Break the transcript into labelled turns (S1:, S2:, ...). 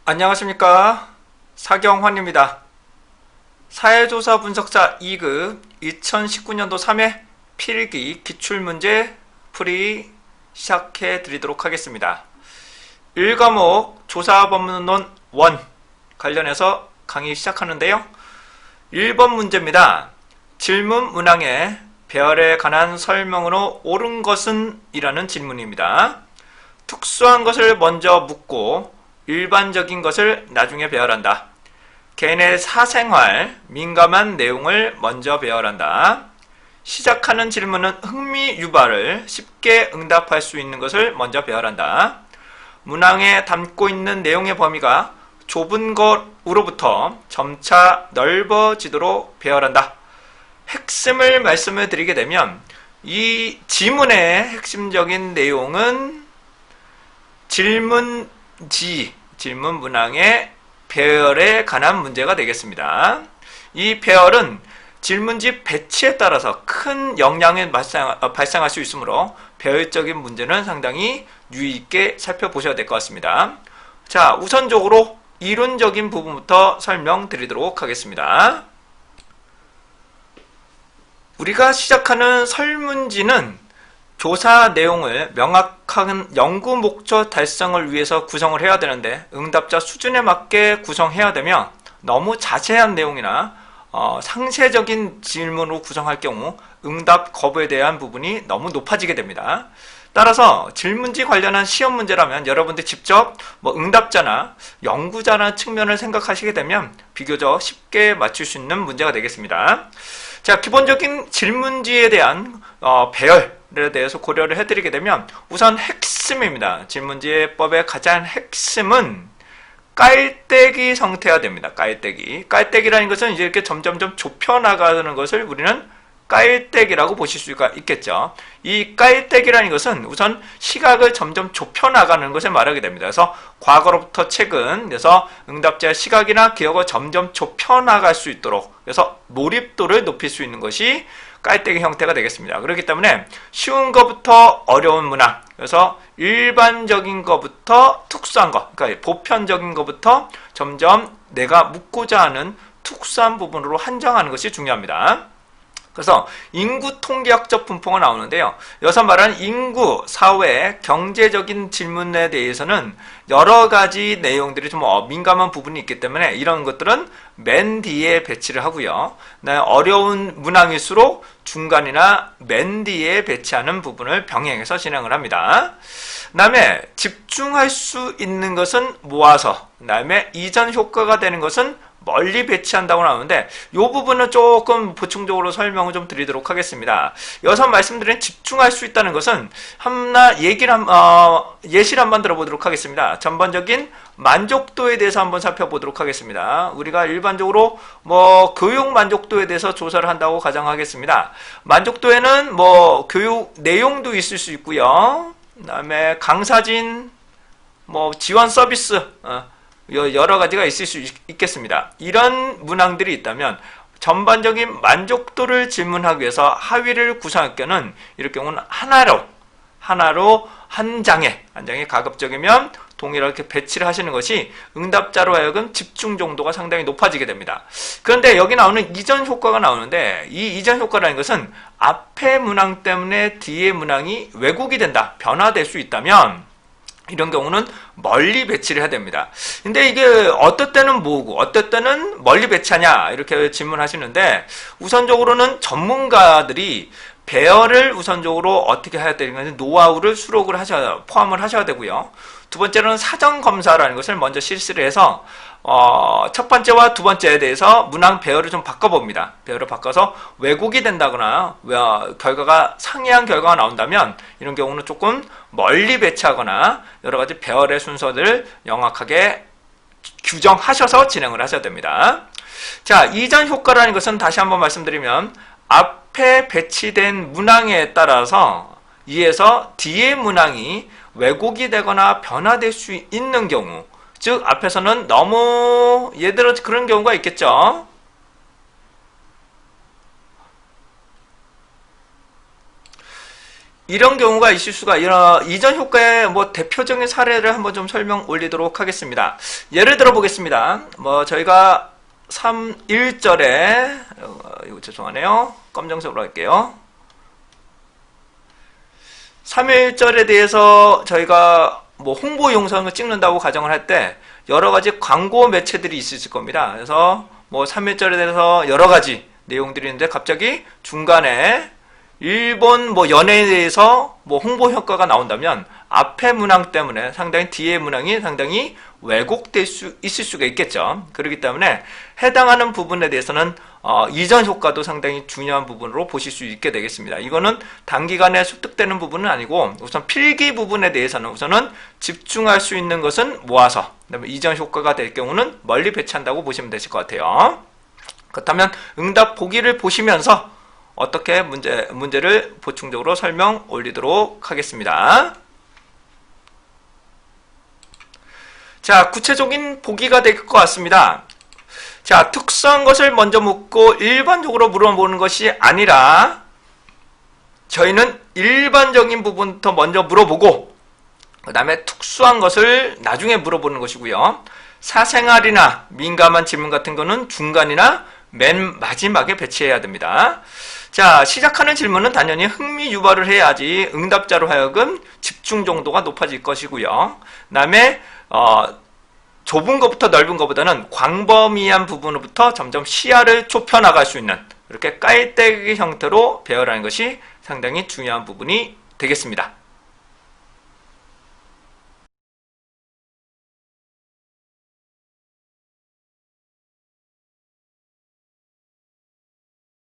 S1: 안녕하십니까, 사경환입니다. 사회조사 분석사 2급 2019년도 3회 필기 기출문제 풀이 시작해 드리도록 하겠습니다. 1과목 조사법문론 1 관련해서 강의 시작하는데요. 1번 문제입니다. 질문 문항에 배열에 관한 설명으로 옳은 것은? 이라는 질문입니다. 특수한 것을 먼저 묻고 일반적인 것을 나중에 배열한다. 개인의 사생활, 민감한 내용을 먼저 배열한다. 시작하는 질문은 흥미 유발을 쉽게 응답할 수 있는 것을 먼저 배열한다. 문항에 담고 있는 내용의 범위가 좁은 것으로부터 점차 넓어지도록 배열한다. 핵심을 말씀을 드리게 되면 이 지문의 핵심적인 내용은 질문 문항의 배열에 관한 문제가 되겠습니다. 이 배열은 질문지 배치에 따라서 큰 영향이 발생할 수 있으므로 배열적인 문제는 상당히 유의 있게 살펴보셔야 될 것 같습니다. 자, 우선적으로 이론적인 부분부터 설명드리도록 하겠습니다. 우리가 시작하는 설문지는 조사 내용을 명확한 연구 목적 달성을 위해서 구성을 해야 되는데 응답자 수준에 맞게 구성해야 되며 너무 자세한 내용이나 상세적인 질문으로 구성할 경우 응답 거부에 대한 부분이 너무 높아지게 됩니다. 따라서 질문지 관련한 시험 문제라면 여러분들 직접 응답자나 연구자라는 측면을 생각하시게 되면 비교적 쉽게 맞출 수 있는 문제가 되겠습니다. 자, 기본적인 질문지에 대한 배열에 대해서 고려를 해드리게 되면 우선 핵심입니다. 질문지법의 가장 핵심은 깔때기 형태가 됩니다. 깔때기. 깔때기라는 것은 이제 이렇게 점점점 좁혀나가는 것을 우리는 깔때기라고 보실 수가 있겠죠. 이 깔때기라는 것은 우선 시각을 점점 좁혀나가는 것을 말하게 됩니다. 그래서 과거로부터 최근, 그래서 응답자의 시각이나 기억을 점점 좁혀나갈 수 있도록, 그래서 몰입도를 높일 수 있는 것이 깔때기 형태가 되겠습니다. 그렇기 때문에 쉬운 것부터 어려운 문항, 그래서 일반적인 것부터 특수한 것, 그러니까 보편적인 것부터 점점 내가 묻고자 하는 특수한 부분으로 한정하는 것이 중요합니다. 그래서 인구 통계학적 분포가 나오는데요. 여기서 말하는 인구, 사회, 경제적인 질문에 대해서는 여러 가지 내용들이 좀 민감한 부분이 있기 때문에 이런 것들은 맨 뒤에 배치를 하고요. 어려운 문항일수록 중간이나 맨 뒤에 배치하는 부분을 병행해서 진행을 합니다. 그 다음에 집중할 수 있는 것은 모아서, 그 다음에 이전 효과가 되는 것은 멀리 배치한다고 나오는데 이 부분은 조금 보충적으로 설명을 좀 드리도록 하겠습니다. 여기서 말씀드린 집중할 수 있다는 것은 예시를 한번 들어보도록 하겠습니다. 전반적인 만족도에 대해서 한번 살펴보도록 하겠습니다. 우리가 일반적으로 교육 만족도에 대해서 조사를 한다고 가정하겠습니다. 만족도에는 교육 내용도 있을 수 있고요. 그 다음에 강사진, 지원 서비스, 여러 가지가 있을 수 있겠습니다. 이런 문항들이 있다면 전반적인 만족도를 질문하기 위해서 하위를 구성할 경우는 이럴 경우는 하나로 한 장에 가급적이면 동일하게 배치를 하시는 것이 응답자로 하여금 집중 정도가 상당히 높아지게 됩니다. 그런데 여기 나오는 이전 효과가 나오는데 이 이전 효과라는 것은 앞에 문항 때문에 뒤에 문항이 왜곡이 된다, 변화될 수 있다면 이런 경우는 멀리 배치를 해야 됩니다. 근데 이게 어떨 때는 모으고 어떨 때는 멀리 배치하냐 이렇게 질문하시는데 우선적으로는 전문가들이 배열을 우선적으로 어떻게 해야 되는 건지 노하우를 수록을 포함을 하셔야 되고요. 두 번째로는 사전 검사라는 것을 먼저 실시를 해서 첫 번째와 두 번째에 대해서 문항 배열을 좀 바꿔봅니다. 배열을 바꿔서 왜곡이 된다거나 결과가 상이한 결과가 나온다면 이런 경우는 조금 멀리 배치하거나 여러 가지 배열의 순서를 명확하게 규정하셔서 진행을 하셔야 됩니다. 자, 이전 효과라는 것은 다시 한번 말씀드리면 앞에 배치된 문항에 따라서 이에서 뒤의 문항이 왜곡이 되거나 변화될 수 있는 경우, 즉 앞에서는 너무 예를 들어 그런 경우가 있겠죠. 이런 경우가 있을 수가 이전 효과의 뭐 대표적인 사례를 한번 좀 설명 올리도록 하겠습니다. 예를 들어 보겠습니다. 뭐 저희가 1절에 이거 죄송하네요. 검정색으로 할게요. 3.1절에 대해서 저희가 뭐 홍보 영상을 찍는다고 가정을 할 때 여러 가지 광고 매체들이 있을 겁니다. 그래서 뭐 3.1절에 대해서 여러 가지 내용들이 있는데 갑자기 중간에 일본 뭐 연예에 대해서 뭐 홍보 효과가 나온다면 앞에 문항 때문에 상당히 뒤에 문항이 상당히 왜곡될 수 있을 수가 있겠죠. 그렇기 때문에 해당하는 부분에 대해서는 이전 효과도 상당히 중요한 부분으로 보실 수 있게 되겠습니다. 이거는 단기간에 습득되는 부분은 아니고 우선 필기 부분에 대해서는 우선은 집중할 수 있는 것은 모아서 그다음에 이전 효과가 될 경우는 멀리 배치한다고 보시면 되실 것 같아요. 그렇다면 응답 보기를 보시면서 어떻게 문제를 보충적으로 설명 올리도록 하겠습니다. 자, 구체적인 보기가 될 것 같습니다. 자, 특수한 것을 먼저 묻고 일반적으로 물어보는 것이 아니라 저희는 일반적인 부분부터 먼저 물어보고 그 다음에 특수한 것을 나중에 물어보는 것이고요. 사생활이나 민감한 질문 같은 거는 중간이나 맨 마지막에 배치해야 됩니다. 자, 시작하는 질문은 당연히 흥미 유발을 해야지 응답자로 하여금 집중 정도가 높아질 것이고요. 그 다음에 좁은 것부터 넓은 것보다는 광범위한 부분으로부터 점점 시야를 좁혀 나갈 수 있는 이렇게 깔때기 형태로 배열하는 것이 상당히 중요한 부분이 되겠습니다.